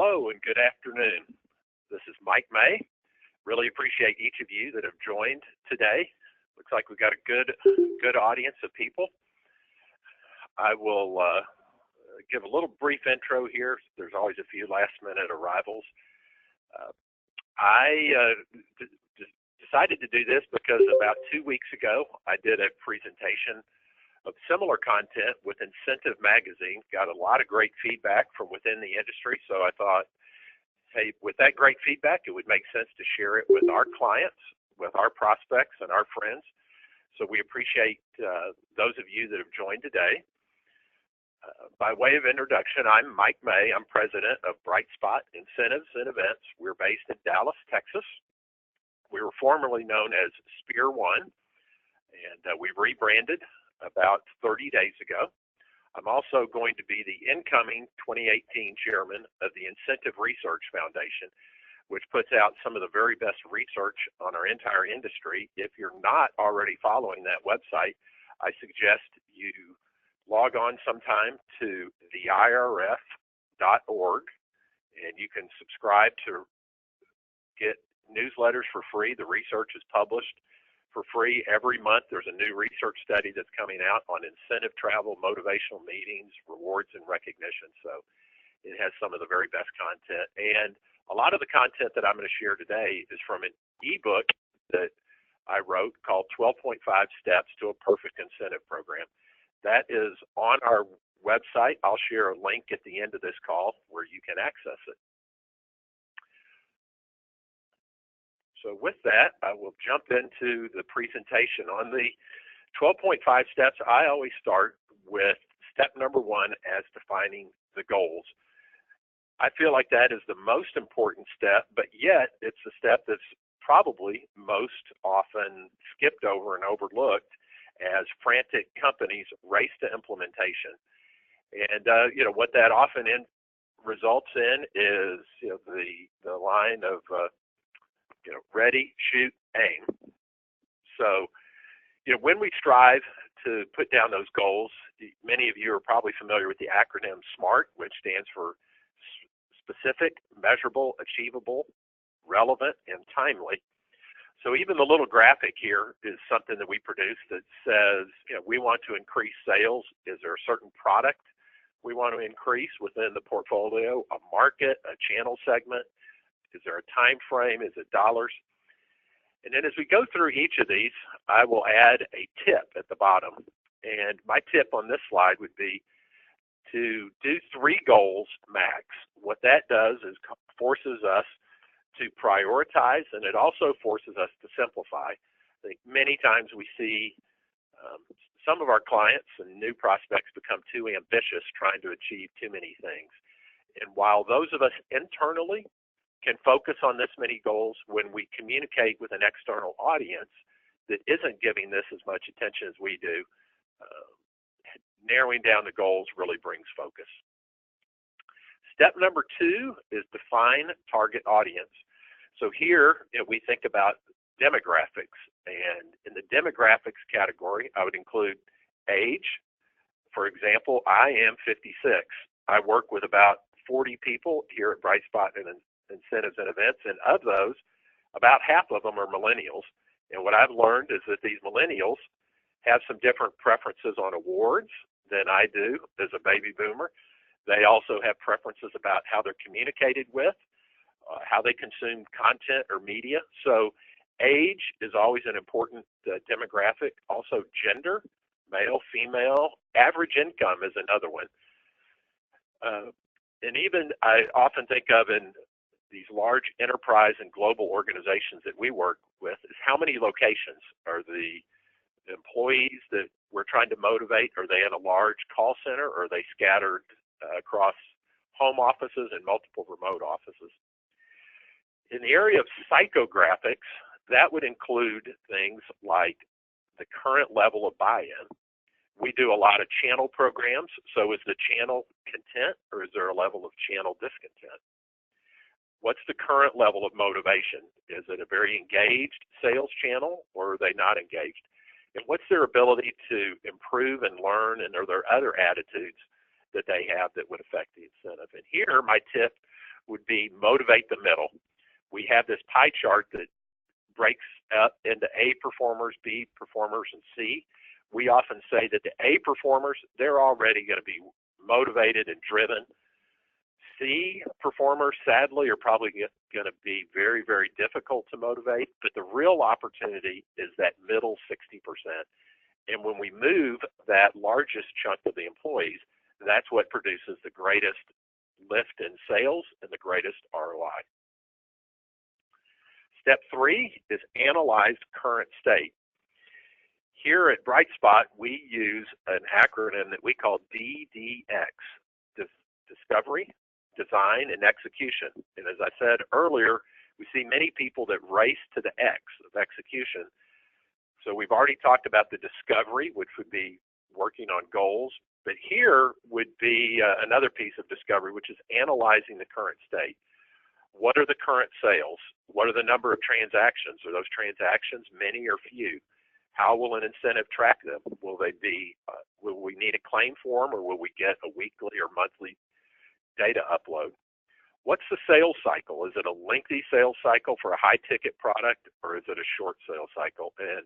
Hello and good afternoon. This is Mike May. Really appreciate each of you that have joined today. Looks like we've got a good audience of people. I will give a little brief intro here. There's always a few last minute arrivals. I decided to do this because about 2 weeks ago, I did a presentation of similar content with Incentive Magazine. Got a lot of great feedback from within the industry, so I thought, hey, with that great feedback, it would make sense to share it with our clients, with our prospects, and our friends. So we appreciate those of you that have joined today. By way of introduction, I'm Mike May. I'm president of Bright Spot Incentives and Events. We're based in Dallas, Texas. We were formerly known as Spear One, and we've rebranded about 30 days ago. I'm also going to be the incoming 2018 chairman of the Incentive Research Foundation, which puts out some of the very best research on our entire industry. If you're not already following that website, I suggest you log on sometime to theirf.org, and you can subscribe to get newsletters for free. The research is published for free every month. There's a new research study that's coming out on incentive travel, motivational meetings, rewards, and recognition. So it has some of the very best content. And a lot of the content that I'm going to share today is from an ebook that I wrote called 12.5 Steps to a Perfect Incentive Program. That is on our website. I'll share a link at the end of this call where you can access it. So with that, I will jump into the presentation. On the 12.5 steps, I always start with step number one as defining the goals. I feel like that is the most important step, but yet it's the step that's probably most often skipped over and overlooked as frantic companies race to implementation. And what that often results in is the line of ready, shoot, aim. So when we strive to put down those goals, many of you are probably familiar with the acronym SMART, which stands for specific, measurable, achievable, relevant, and timely. So even the little graphic here is something that we produce that says, we want to increase sales. Is there a certain product we want to increase within the portfolio, a market, a channel segment? Is there a time frame? Is it dollars? And then as we go through each of these, I will add a tip at the bottom. And my tip on this slide would be to do 3 goals max. What that does is forces us to prioritize, and it also forces us to simplify. I think many times we see some of our clients and new prospects become too ambitious trying to achieve too many things. And while those of us internally can focus on this many goals, when we communicate with an external audience that isn't giving this as much attention as we do, narrowing down the goals really brings focus. Step number 2 is define target audience. So here we think about demographics, and in the demographics category, I would include age. For example, I am 56. I work with about 40 people here at Bright Spot and Incentives and Events, and of those, about half of them are millennials. And what I've learned is that these millennials have some different preferences on awards than I do as a baby boomer. They also have preferences about how they're communicated with, how they consume content or media. So age is always an important demographic. Also gender, male, female. Average income is another one. And even I often think of in these large enterprise and global organizations that we work with is how many locations are the employees that we're trying to motivate? Are they in a large call center, or are they scattered across home offices and multiple remote offices? In the area of psychographics, that would include things like the current level of buy-in. We do a lot of channel programs, so is the channel content, or is there a level of channel discontent? What's the current level of motivation? Is it a very engaged sales channel, or are they not engaged? And what's their ability to improve and learn, and are there other attitudes that they have that would affect the incentive? And here, my tip would be motivate the middle. We have this pie chart that breaks up into A performers, B performers, and C. We often say that the A performers, they're already going to be motivated and driven. C performers, sadly, are probably going to be very, very difficult to motivate, but the real opportunity is that middle 60%. And when we move that largest chunk of the employees, that's what produces the greatest lift in sales and the greatest ROI. Step 3 is analyze current state. Here at BrightSpot, we use an acronym that we call DDX, Discovery, Design, and Execution. And as I said earlier, we see many people that race to the X of execution. So we've already talked about the discovery, which would be working on goals, but here would be another piece of discovery, which is analyzing the current state. What are the current sales? What are the number of transactions? Are those transactions many or few? How will an incentive track them? Will they be, will we need a claim form, or will we get a weekly or monthly data upload? What's the sales cycle? Is it a lengthy sales cycle for a high ticket product, or is it a short sales cycle? And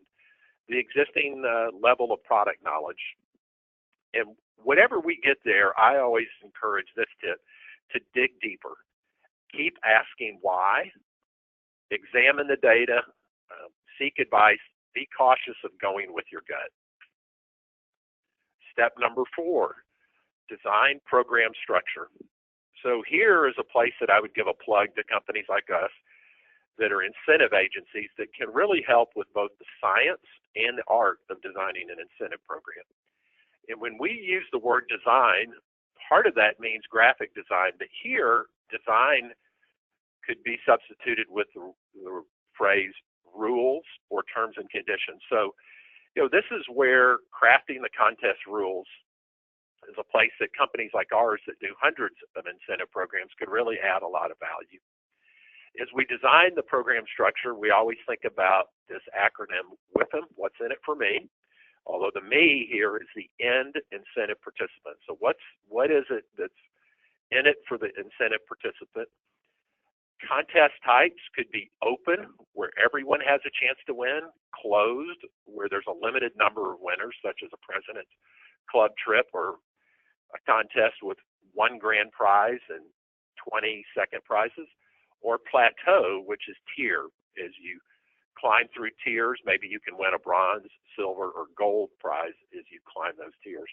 the existing level of product knowledge. And whenever we get there, I always encourage this tip to dig deeper. Keep asking why, examine the data, seek advice, be cautious of going with your gut. Step number 4, design program structure. So here is a place that I would give a plug to companies like us that are incentive agencies that can really help with both the science and the art of designing an incentive program. And when we use the word design, part of that means graphic design, but here, design could be substituted with the phrase rules or terms and conditions. So, this is where crafting the contest rules is a place that companies like ours that do hundreds of incentive programs could really add a lot of value. As we design the program structure, we always think about this acronym WIFM, what's in it for me, although the me here is the end incentive participant. So what is it that's in it for the incentive participant? Contest types could be open, where everyone has a chance to win, closed, where there's a limited number of winners, such as a President's Club trip or a contest with 1 grand prize and 20 second prizes, or plateau, which is tier. As you climb through tiers, maybe you can win a bronze, silver, or gold prize as you climb those tiers.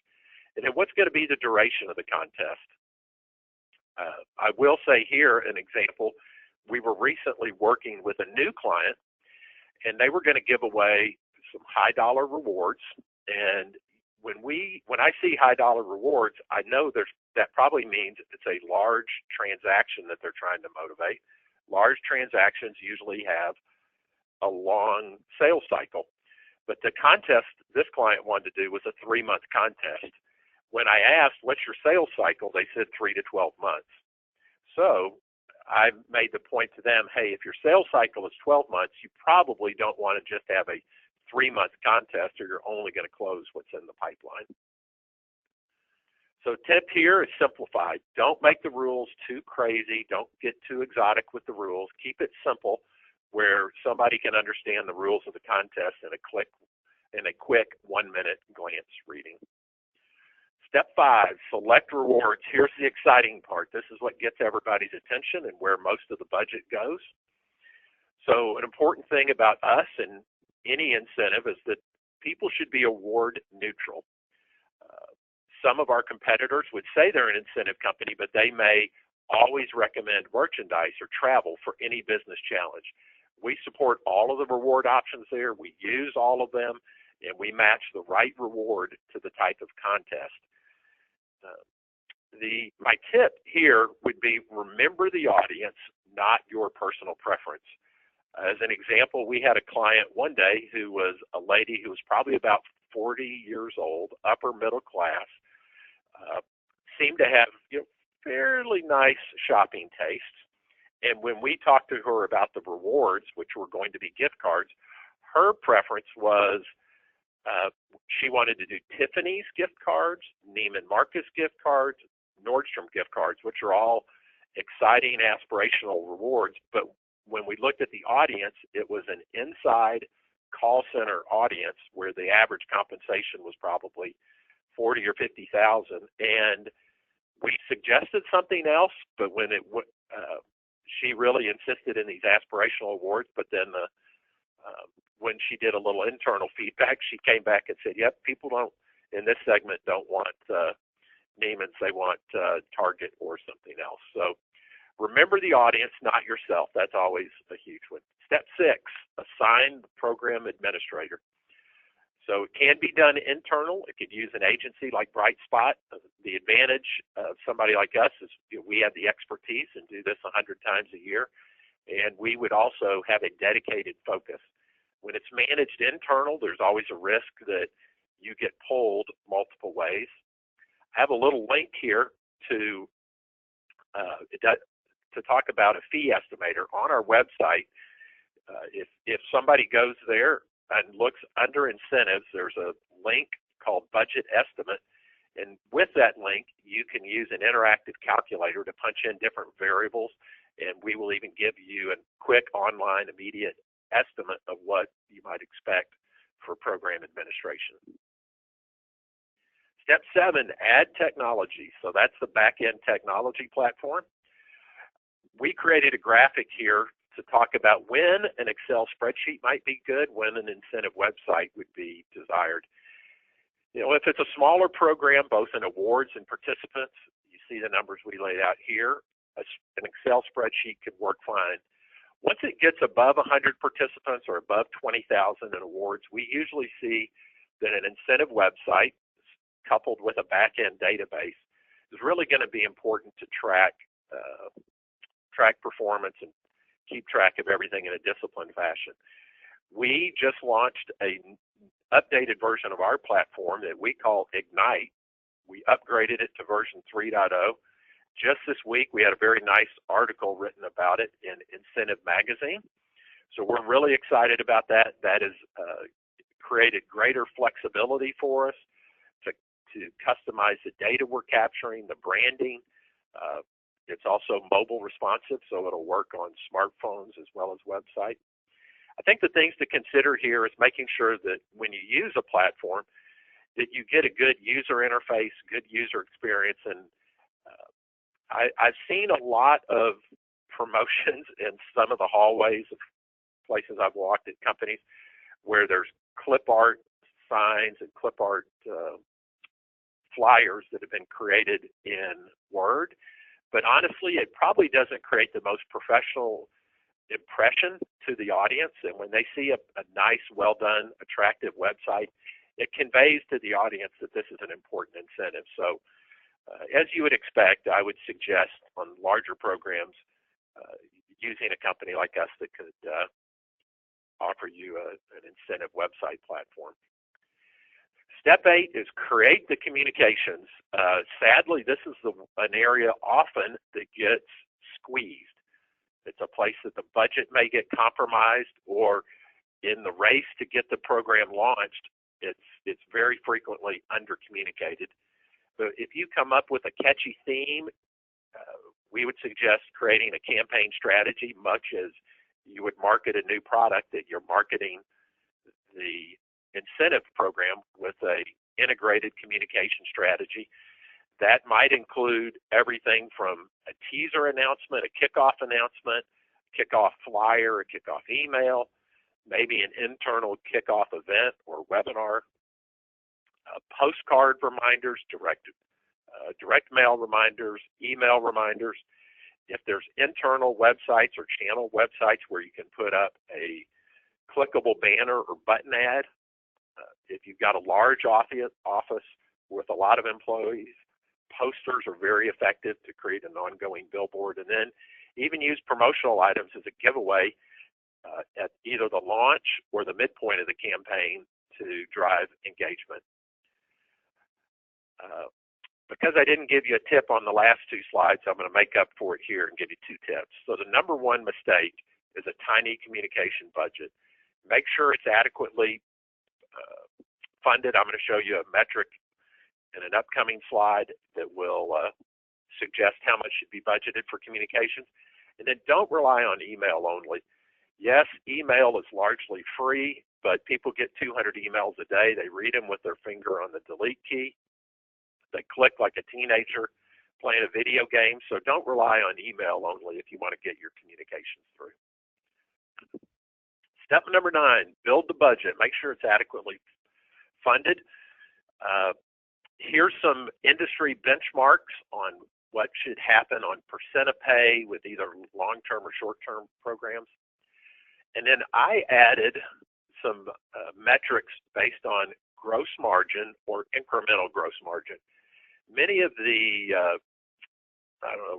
And then what's going to be the duration of the contest? I will say here an example. We were recently working with a new client, and they were going to give away some high dollar rewards. And when I see high dollar rewards, I know that probably means it's a large transaction that they're trying to motivate. Large transactions usually have a long sales cycle, but the contest this client wanted to do was a 3-month contest. When I asked, what's your sales cycle? They said 3 to 12 months. So I made the point to them, hey, if your sales cycle is 12 months, you probably don't want to just have a 3-month contest, or you're only going to close what's in the pipeline. So tip here is simplify. Don't make the rules too crazy. Don't get too exotic with the rules. Keep it simple, where somebody can understand the rules of the contest in a quick 1-minute glance reading. Step 5, select rewards. Here's the exciting part. This is what gets everybody's attention and where most of the budget goes. So an important thing about us and any incentive is that people should be award neutral. Some of our competitors would say they're an incentive company, but they may always recommend merchandise or travel for any business challenge. We support all of the reward options there. We use all of them, and we match the right reward to the type of contest. My tip here would be remember the audience, not your personal preference. As an example, we had a client one day who was a lady who was probably about 40 years old, upper middle class, seemed to have fairly nice shopping tastes. And when we talked to her about the rewards, which were going to be gift cards, her preference was she wanted to do Tiffany's gift cards, Neiman Marcus gift cards, Nordstrom gift cards, which are all exciting aspirational rewards, but when we looked at the audience, it was an inside call center audience where the average compensation was probably 40 or 50,000, and we suggested something else, but when she really insisted in these aspirational awards, but then when she did a little internal feedback, she came back and said, yep, people don't in this segment don't want Neiman's, they want Target or something else. So remember the audience, not yourself. That's always a huge one. Step 6, assign the program administrator. So it can be done internal. It could use an agency like BrightSpot. The advantage of somebody like us is we have the expertise and do this 100 times a year, and we would also have a dedicated focus. When it's managed internal, there's always a risk that you get pulled multiple ways. I have a little link here to talk about a fee estimator on our website. If somebody goes there and looks under incentives, there's a link called Budget Estimate, and with that link, you can use an interactive calculator to punch in different variables, and we will even give you a quick online immediate estimate of what you might expect for program administration. Step 7, add technology. So that's the back-end technology platform. We created a graphic here to talk about when an Excel spreadsheet might be good, when an incentive website would be desired. You know, if it's a smaller program, both in awards and participants, you see the numbers we laid out here, an Excel spreadsheet could work fine. Once it gets above 100 participants or above 20,000 in awards, we usually see that an incentive website coupled with a back-end database is really going to be important to track performance and keep track of everything in a disciplined fashion. We just launched an updated version of our platform that we call Ignite. We upgraded it to version 3.0. Just this week, we had a very nice article written about it in Incentive Magazine. So we're really excited about that. That has created greater flexibility for us to customize the data we're capturing, the branding. It's also mobile responsive, so it'll work on smartphones as well as websites. I think the things to consider here is making sure that when you use a platform, that you get a good user interface, good user experience, and I've seen a lot of promotions in some of the hallways of places I've walked at companies where there's clip art signs and clip art flyers that have been created in Word. But honestly, it probably doesn't create the most professional impression to the audience. And when they see a nice, well-done, attractive website, it conveys to the audience that this is an important incentive. So as you would expect, I would suggest on larger programs using a company like us that could offer you an incentive website platform. Step 8 is create the communications. Sadly, this is an area often that gets squeezed. It's a place that the budget may get compromised, or in the race to get the program launched, it's very frequently under-communicated. But if you come up with a catchy theme, we would suggest creating a campaign strategy, much as you would market a new product, that you're marketing the incentive program with a integrated communication strategy. That might include everything from a teaser announcement, a kickoff announcement, kickoff flyer, a kickoff email, maybe an internal kickoff event or webinar, postcard reminders, direct mail reminders, email reminders. If there's internal websites or channel websites where you can put up a clickable banner or button ad, if you've got a large office with a lot of employees, posters are very effective to create an ongoing billboard, and then even use promotional items as a giveaway at either the launch or the midpoint of the campaign to drive engagement. Because I didn't give you a tip on the last 2 slides, I'm going to make up for it here and give you 2 tips. So the number 1 mistake is a tiny communication budget. Make sure it's adequately funded. I'm going to show you a metric in an upcoming slide that will suggest how much should be budgeted for communications. And then don't rely on email only. Yes, email is largely free, but people get 200 emails a day. They read them with their finger on the delete key. They click like a teenager playing a video game. So don't rely on email only if you want to get your communications through. Step number 9, build the budget. Make sure it's adequately funded. Here's some industry benchmarks on what should happen on percent of pay with either long-term or short-term programs. And then I added some metrics based on gross margin or incremental gross margin. Many of the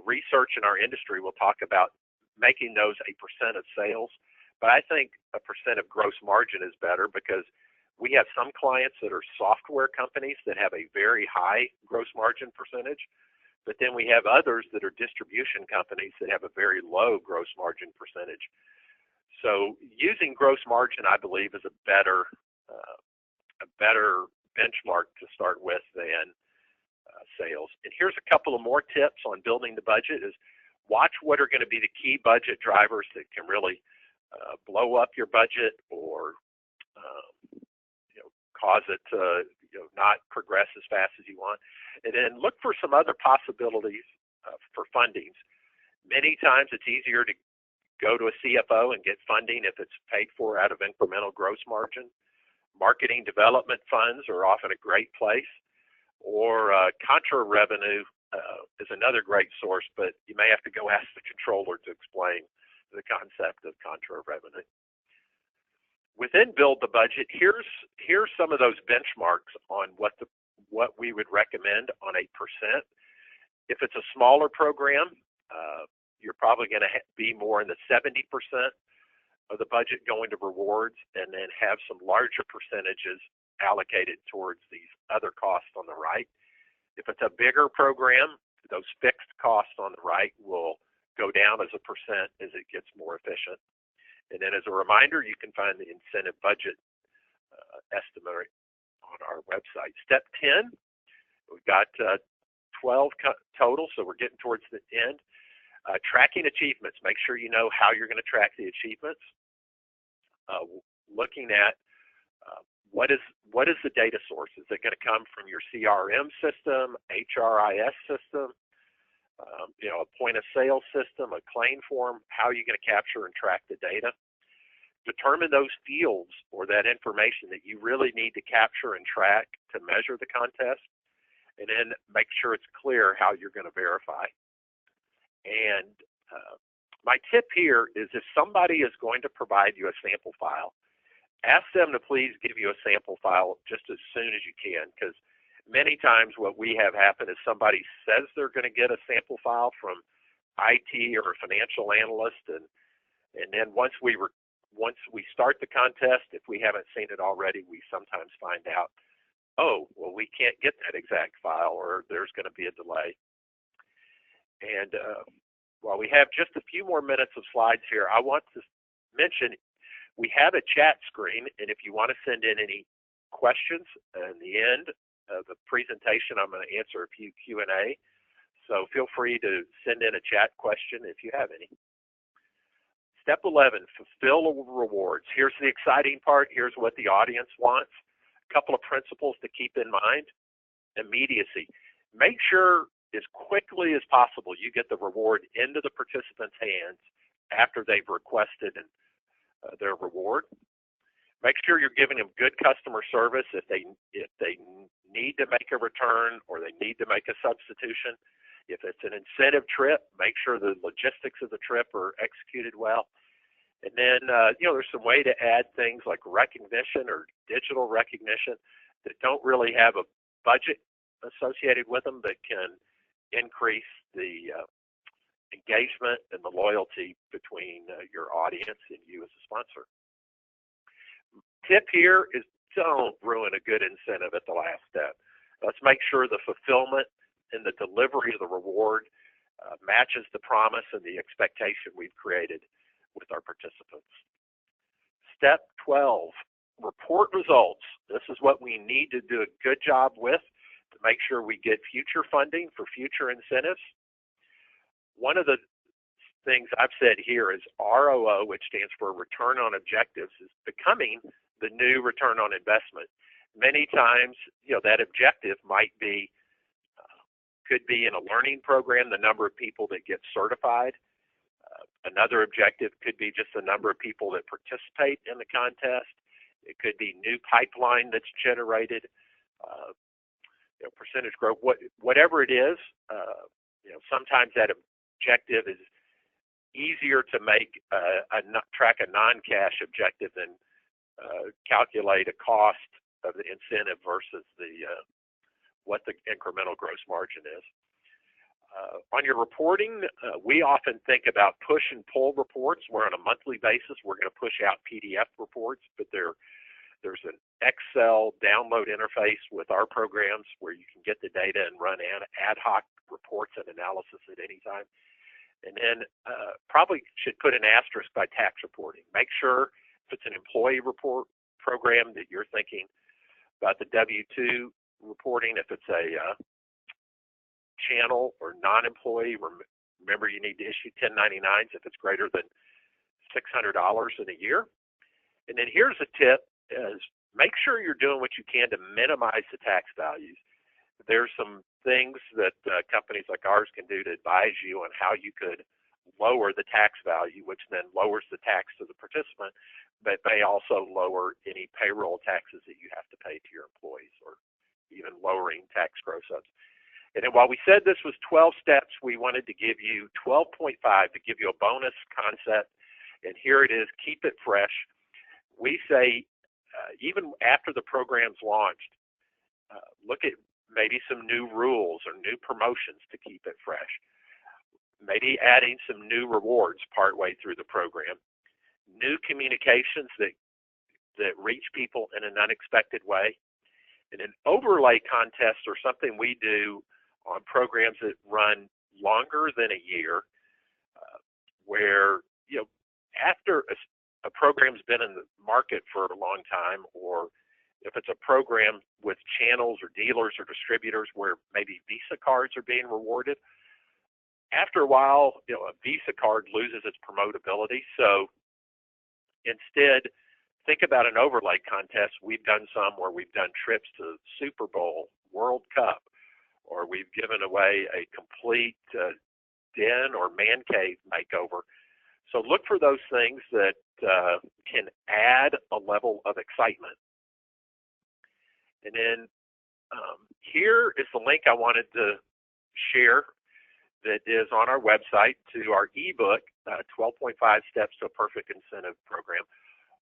research in our industry will talk about making those a percent of sales, but I think a percent of gross margin is better because we have some clients that are software companies that have a very high gross margin percentage, but then we have others that are distribution companies that have a very low gross margin percentage. So using gross margin, I believe, is a better benchmark to start with than sales. And here's a couple of more tips on building the budget: is watch what are going to be the key budget drivers that can really blow up your budget or cause it to not progress as fast as you want. And then look for some other possibilities for fundings. Many times it's easier to go to a CFO and get funding if it's paid for out of incremental gross margin. Marketing development funds are often a great place, or contra revenue is another great source, but you may have to go ask the controller to explain the concept of contra revenue. Within Build the Budget, here's some of those benchmarks on what we would recommend on a percent. If it's a smaller program, you're probably going to be more in the 70% of the budget going to rewards, and then have some larger percentages allocated towards these other costs on the right. If it's a bigger program, those fixed costs on the right will go down as a percent as it gets more efficient. And then as a reminder, you can find the incentive budget estimate on our website. Step 10, we've got 12 total, so we're getting towards the end. Tracking achievements. Make sure you know how you're going to track the achievements. Looking at what is the data source? Is it going to come from your CRM system, HRIS system, a point of sale system, a claim form? How are you going to capture and track the data? Determine those fields or that information that you really need to capture and track to measure the contest, and then make sure it's clear how you're going to verify. And my tip here is if somebody is going to provide you a sample file, ask them to please give you a sample file just as soon as you can, because many times what we have happen is somebody says they're going to get a sample file from IT or a financial analyst, and then once we start the contest, if we haven't seen it already, we sometimes find out, oh, well, we can't get that exact file, or there's going to be a delay. And while we have just a few more minutes of slides here, I want to mention we have a chat screen, and if you want to send in any questions in the end of the presentation, I'm going to answer a few Q&A. So feel free to send in a chat question if you have any. Step 11, fulfill rewards. Here's the exciting part. Here's what the audience wants. A couple of principles to keep in mind. Immediacy. Make sure as quickly as possible you get the reward into the participant's hands after they've requested their reward. Make sure you're giving them good customer service if they need to make a return or they need to make a substitution. If it's an incentive trip, make sure the logistics of the trip are executed well. And then, there's some way to add things like recognition or digital recognition that don't really have a budget associated with them that can increase the engagement and the loyalty between your audience and you as a sponsor. Tip here is don't ruin a good incentive at the last step. Let's make sure the fulfillment and the delivery of the reward matches the promise and the expectation we've created with our participants. Step 12, report results. This is what we need to do a good job with to make sure we get future funding for future incentives. one of the things I've said here is ROO, which stands for return on objectives, is becoming the new return on investment. Many times, that objective might be, could be in a learning program, the number of people that get certified. Another objective could be just the number of people that participate in the contest. It could be new pipeline that's generated, percentage growth, whatever it is. Sometimes that objective is easier to make track a non-cash objective than calculate a cost of the incentive versus what the incremental gross margin is. On your reporting, we often think about push and pull reports, where on a monthly basis we're going to push out PDF reports, but there's an Excel download interface with our programs where you can get the data and run ad hoc reports and analysis at any time. And then probably should put an asterisk by tax reporting. Make sure if it's an employee report program that you're thinking about the W-2 reporting. If it's a channel or non-employee, remember you need to issue 1099s if it's greater than $600 in a year. And then here's a tip: is make sure you're doing what you can to minimize the tax values. There's some things that companies like ours can do to advise you on how you could lower the tax value, which then lowers the tax to the participant, but may also lower any payroll taxes that you have to pay to your employees, or even lowering tax gross ups. And then while we said this was 12 steps, we wanted to give you 12.5 to give you a bonus concept. And here it is: keep it fresh. We say, even after the program's launched, look at maybe some new rules or new promotions to keep it fresh. Maybe adding some new rewards partway through the program. New communications that reach people in an unexpected way. And an overlay contest, or something we do on programs that run longer than a year, where after a program's been in the market for a long time, or if it's a program with channels or dealers or distributors where maybe Visa cards are being rewarded, after a while, a Visa card loses its promotability. So instead, think about an overlay contest. We've done some where we've done trips to Super Bowl, World Cup, or we've given away a complete den or man cave makeover. So look for those things that can add a level of excitement. And then here is the link I wanted to share that is on our website to our ebook, 12.5 Steps to a Perfect Incentive Program.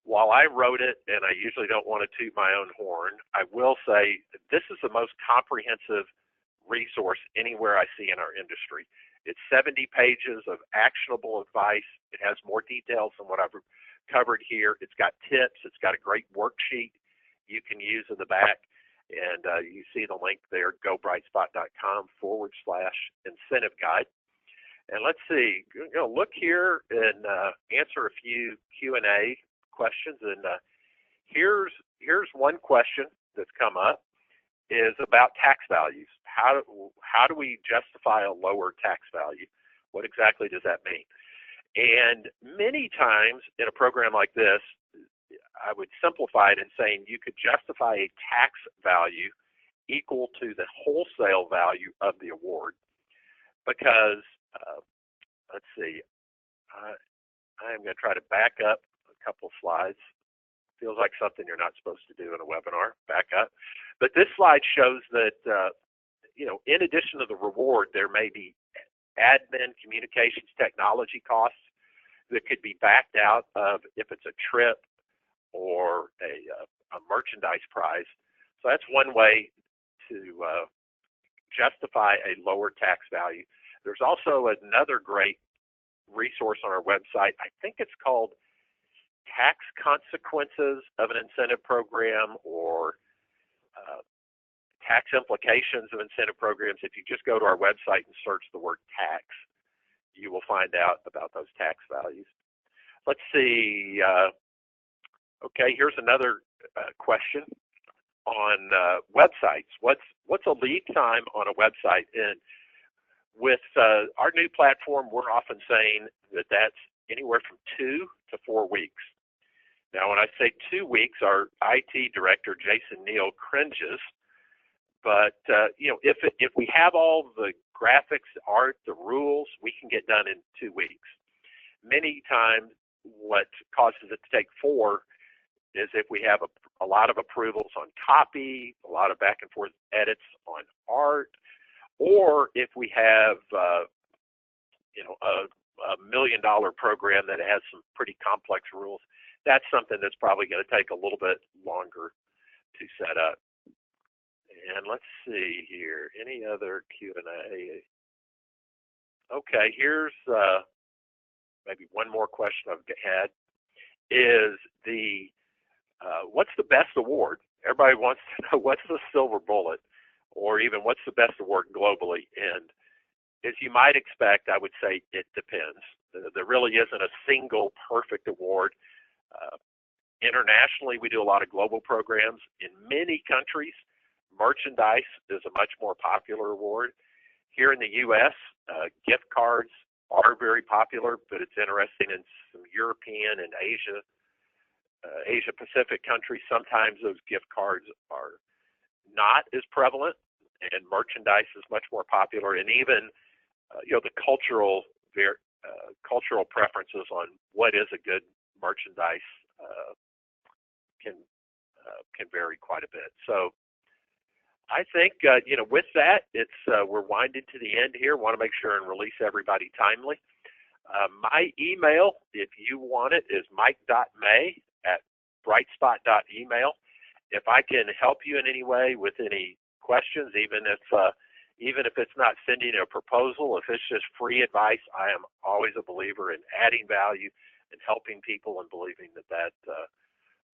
While I wrote it, and I usually don't want to toot my own horn, I will say this is the most comprehensive resource anywhere I see in our industry. It's 70 pages of actionable advice. It has more details than what I've covered here. It's got tips. It's got a great worksheet you can use in the back. And you see the link there, gobrightspot.com/incentive guide. And let's see, look here and answer a few Q&A questions. And here's one question that's come up, is about tax values. How do we justify a lower tax value? What exactly does that mean? And many times in a program like this, I would simplify it in saying you could justify a tax value equal to the wholesale value of the award. Because, let's see, I'm going to try to back up a couple of slides. Feels like something you're not supposed to do in a webinar, back up. But this slide shows that, in addition to the reward, there may be admin, communications, technology costs that could be backed out of if it's a trip or a merchandise prize. So that's one way to justify a lower tax value. There's also another great resource on our website. I think it's called Tax Consequences of an Incentive Program, or Tax Implications of Incentive Programs. If you just go to our website and search the word tax, you will find out about those tax values. Let's see. Okay, here's another question on websites. What's a lead time on a website? And With our new platform, we're often saying that that's anywhere from 2 to 4 weeks. Now, when I say 2 weeks, our IT director, Jason Neal, cringes. But if we have all the graphics, art, the rules, we can get done in 2 weeks. Many times, what causes it to take 4 is if we have a lot of approvals on copy, a lot of back and forth edits on art, or if we have a $1 million program that has some pretty complex rules. That's something that's probably going to take a little bit longer to set up. And let's see here, any other Q&A? Okay, here's maybe one more question I've had is what's the best award? Everybody wants to know what's the silver bullet, or even what's the best award globally. And as you might expect, I would say it depends. There really isn't a single perfect award. Internationally, we do a lot of global programs. In many countries, merchandise is a much more popular award. Here in the U.S., gift cards are very popular, but it's interesting in some European and Asia Pacific countries, sometimes those gift cards are not as prevalent, and merchandise is much more popular. And even the cultural preferences on what is a good merchandise can vary quite a bit. So I think with that, we're winding to the end here. Want to make sure and release everybody timely. My email, if you want it, is mike.may@brightspot.email. If I can help you in any way with any questions, even if it's not sending a proposal, if it's just free advice, I am always a believer in adding value and helping people and believing that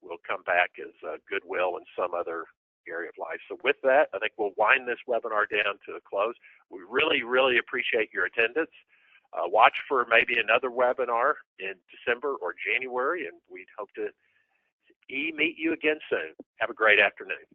will come back as goodwill in some other area of life. So with that, I think we'll wind this webinar down to a close. We really, really appreciate your attendance. Watch for maybe another webinar in December or January, and we'd hope to meet you again soon. Have a great afternoon.